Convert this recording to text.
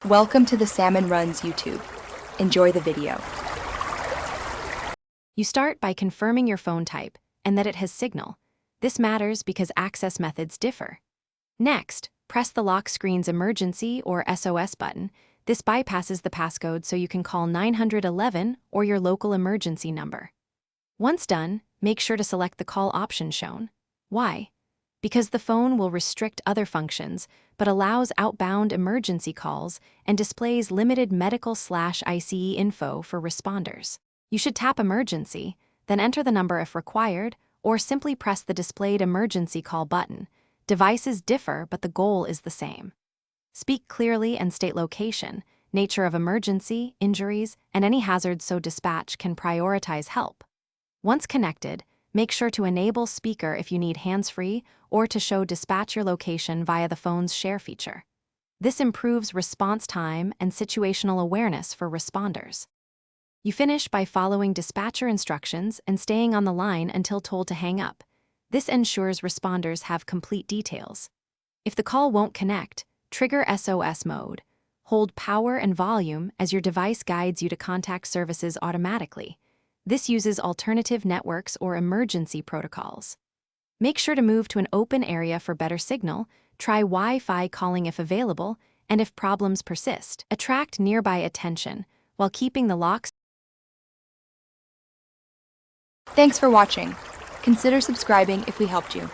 Welcome to the Salmon Runs YouTube. Enjoy the video. You start by confirming your phone type and that it has signal. This matters because access methods differ. Next, press the lock screen's emergency or SOS button. This bypasses the passcode so you can call 911 or your local emergency number. Once done, make sure to select the call option shown. Why? Because the phone will restrict other functions, but allows outbound emergency calls and displays limited medical/ICE info for responders. You should tap emergency, then enter the number if required, or simply press the displayed emergency call button. Devices differ, but the goal is the same. Speak clearly and state location, nature of emergency, injuries, and any hazards so dispatch can prioritize help. Once connected, make sure to enable speaker if you need hands-free or to show dispatch your location via the phone's share feature. This improves response time and situational awareness for responders. You finish by following dispatcher instructions and staying on the line until told to hang up. This ensures responders have complete details. If the call won't connect, trigger SOS mode. Hold power and volume as your device guides you to contact services automatically. This uses alternative networks or emergency protocols. Make sure to move to an open area for better signal, try Wi-Fi calling if available, and if problems persist, attract nearby attention while keeping the locks. Thanks for watching. Consider subscribing if we helped you.